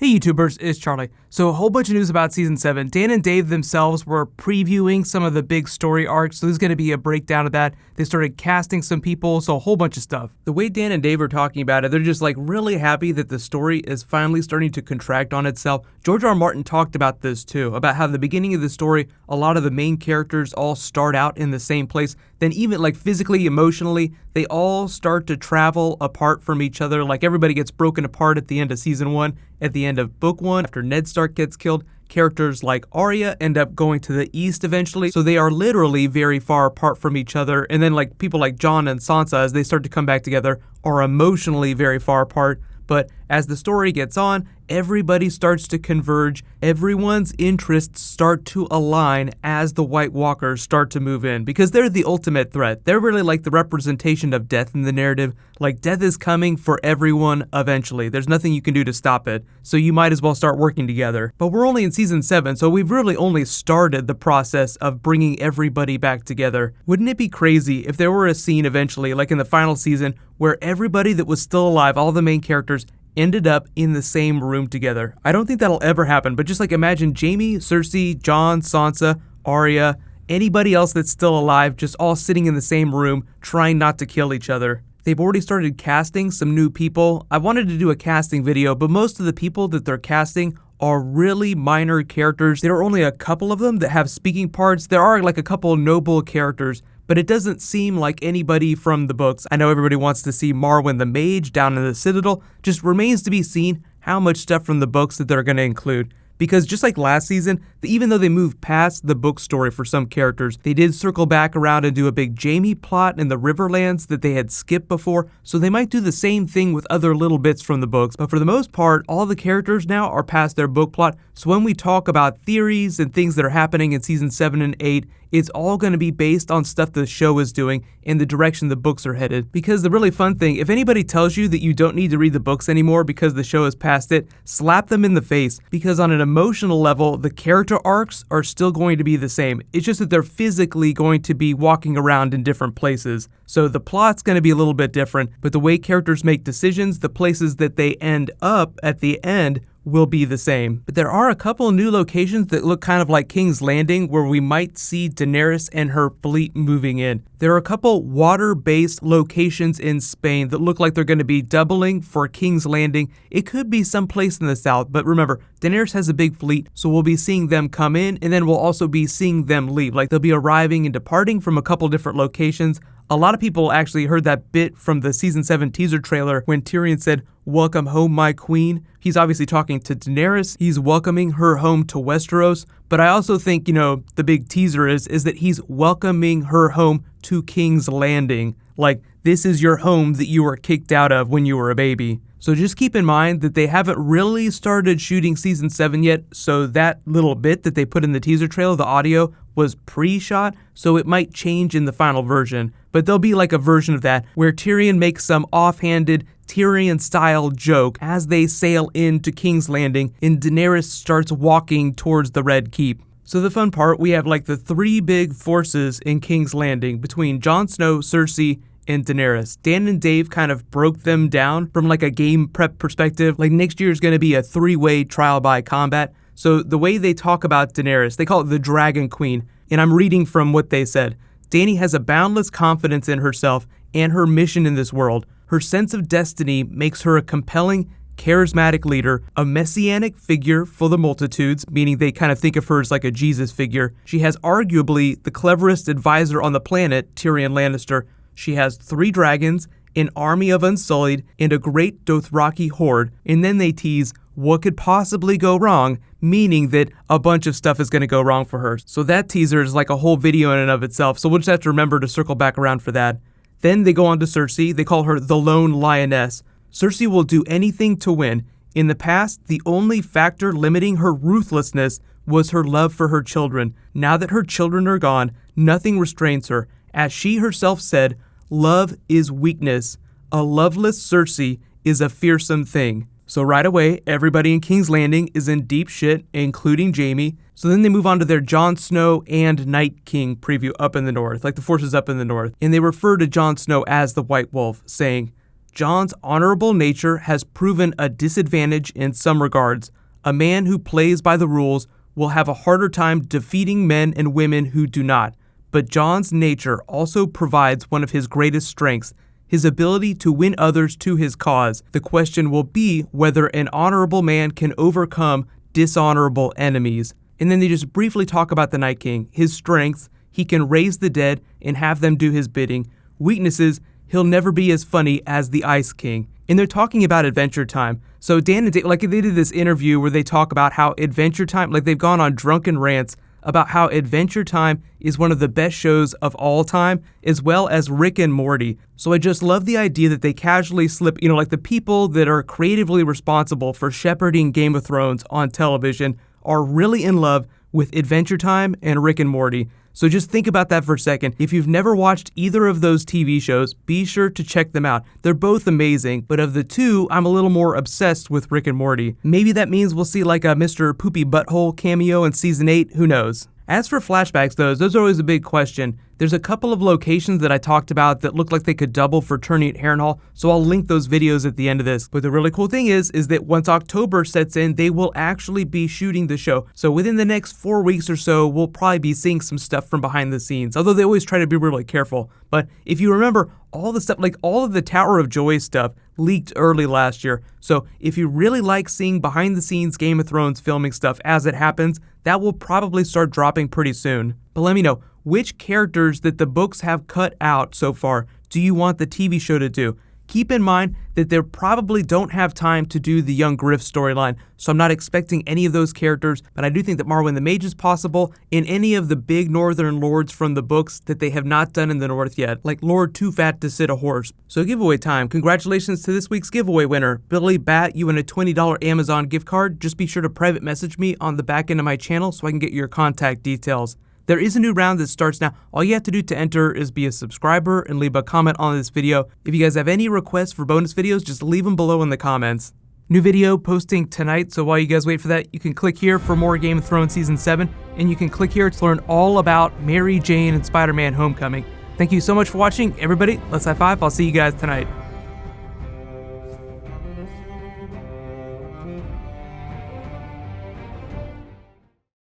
Hey YouTubers, it's Charlie. So a whole bunch of news about Season 7. Dan and Dave themselves were previewing some of the big story arcs, so there's going to be a breakdown of that. They started casting some people, so a whole bunch of stuff. The way Dan and Dave are talking about it, they're just like really happy that the story is finally starting to contract on itself. George R. Martin talked about this too, about how the beginning of the story, a lot of the main characters all start out in the same place. Then even like physically, emotionally, they all start to travel apart from each other. Like everybody gets broken apart at the end of Season 1. At the end of Book 1, after Ned Stark gets killed, characters like Arya end up going to the east eventually, so they are literally very far apart from each other. And then like people like Jon and Sansa, as they start to come back together, are emotionally very far apart. But as the story gets on, everybody starts to converge, everyone's interests start to align as the White Walkers start to move in, because they're the ultimate threat. They're really like the representation of death in the narrative. Like, death is coming for everyone eventually. There's nothing you can do to stop it, so you might as well start working together. But we're only in Season 7, so we've really only started the process of bringing everybody back together. Wouldn't it be crazy if there were a scene eventually, like in the final season, where everybody that was still alive, all the main characters, ended up in the same room together? I don't think that'll ever happen, but just like imagine Jaime, Cersei, Jon, Sansa, Arya, anybody else that's still alive, just all sitting in the same room, trying not to kill each other. They've already started casting some new people. I wanted to do a casting video, but most of the people that they're casting are really minor characters. There are only a couple of them that have speaking parts. There are like a couple noble characters, but it doesn't seem like anybody from the books. I know everybody wants to see Marwyn the Mage down in the Citadel. Just remains to be seen how much stuff from the books that they're going to include. Because just like last season, even though they moved past the book story for some characters, they did circle back around and do a big Jaime plot in the Riverlands that they had skipped before, so they might do the same thing with other little bits from the books. But for the most part, all the characters now are past their book plot, so when we talk about theories and things that are happening in Season 7 and 8, it's all going to be based on stuff the show is doing and the direction the books are headed. Because the really fun thing, if anybody tells you that you don't need to read the books anymore because the show is past it, slap them in the face. Because on an emotional level, the character arcs are still going to be the same. It's just that they're physically going to be walking around in different places. So the plot's going to be a little bit different, but the way characters make decisions, the places that they end up at the end, will be the same. But there are a couple new locations that look kind of like King's Landing where we might see Daenerys and her fleet moving in. There are a couple water-based locations in Spain that look like they're going to be doubling for King's Landing. It could be someplace in the south, but remember, Daenerys has a big fleet, so we'll be seeing them come in, and then we'll also be seeing them leave. Like, they'll be arriving and departing from a couple different locations. A lot of people actually heard that bit from the Season 7 teaser trailer when Tyrion said, "Welcome home, my queen." He's obviously talking to Daenerys. He's welcoming her home to Westeros. But I also think, the big teaser is that he's welcoming her home to King's Landing. Like, this is your home that you were kicked out of when you were a baby. So just keep in mind that they haven't really started shooting Season 7 yet, so that little bit that they put in the teaser trailer, the audio, was pre-shot, so it might change in the final version. But there'll be like a version of that where Tyrion makes some offhanded Tyrion-style joke as they sail into King's Landing and Daenerys starts walking towards the Red Keep. So the fun part, we have like the three big forces in King's Landing between Jon Snow, Cersei, and Daenerys. Dan and Dave kind of broke them down from like a game prep perspective. Like next year is going to be a three-way trial by combat. So the way they talk about Daenerys, they call it the Dragon Queen. And I'm reading from what they said. Dany has a boundless confidence in herself and her mission in this world. Her sense of destiny makes her a compelling, charismatic leader, a messianic figure for the multitudes, meaning they kind of think of her as like a Jesus figure. She has arguably the cleverest advisor on the planet, Tyrion Lannister. She has 3 dragons, an army of Unsullied, and a great Dothraki horde. And then they tease, what could possibly go wrong, meaning that a bunch of stuff is going to go wrong for her. So that teaser is like a whole video in and of itself, so we'll just have to remember to circle back around for that. Then they go on to Cersei. They call her the Lone Lioness. Cersei will do anything to win. In the past, the only factor limiting her ruthlessness was her love for her children. Now that her children are gone, nothing restrains her. As she herself said, love is weakness. A loveless Cersei is a fearsome thing. So right away, everybody in King's Landing is in deep shit, including Jaime. So then they move on to their Jon Snow and Night King preview up in the north, like the forces up in the north. And they refer to Jon Snow as the White Wolf, saying, Jon's honorable nature has proven a disadvantage in some regards. A man who plays by the rules will have a harder time defeating men and women who do not. But Jon's nature also provides one of his greatest strengths, his ability to win others to his cause. The question will be whether an honorable man can overcome dishonorable enemies. And then they just briefly talk about the Night King. His strengths: he can raise the dead and have them do his bidding. Weaknesses: he'll never be as funny as the Ice King. And they're talking about Adventure Time. So Dan and Dave, like they did this interview where they talk about how Adventure Time, like they've gone on drunken rants about how Adventure Time is one of the best shows of all time, as well as Rick and Morty. So I just love the idea that they casually slip, like the people that are creatively responsible for shepherding Game of Thrones on television are really in love with Adventure Time and Rick and Morty. So just think about that for a second. If you've never watched either of those TV shows, be sure to check them out. They're both amazing, but of the two, I'm a little more obsessed with Rick and Morty. Maybe that means we'll see like a Mr. Poopy Butthole cameo in Season 8, who knows? As for flashbacks, those are always a big question. There's a couple of locations that I talked about that look like they could double for turning at Harrenhal, so I'll link those videos at the end of this. But the really cool thing is that once October sets in, they will actually be shooting the show. So within the next 4 weeks or so, we'll probably be seeing some stuff from behind the scenes, although they always try to be really careful. But if you remember, all the stuff, like all of the Tower of Joy stuff, leaked early last year. So if you really like seeing behind the scenes Game of Thrones filming stuff as it happens, that will probably start dropping pretty soon. But let me know, which characters that the books have cut out so far do you want the TV show to do? Keep in mind that they probably don't have time to do the young Griff storyline, so I'm not expecting any of those characters, but I do think that Marwyn the Mage is possible in any of the big northern lords from the books that they have not done in the north yet, like Lord Too Fat to Sit a Horse. So giveaway time. Congratulations to this week's giveaway winner. Billy Bat, you win a $20 Amazon gift card. Just be sure to private message me on the back end of my channel so I can get your contact details. There is a new round that starts now. All you have to do to enter is be a subscriber and leave a comment on this video. If you guys have any requests for bonus videos, just leave them below in the comments. New video posting tonight, so while you guys wait for that, you can click here for more Game of Thrones Season 7, and you can click here to learn all about Mary Jane and Spider-Man Homecoming. Thank you so much for watching, everybody. Let's high five. I'll see you guys tonight.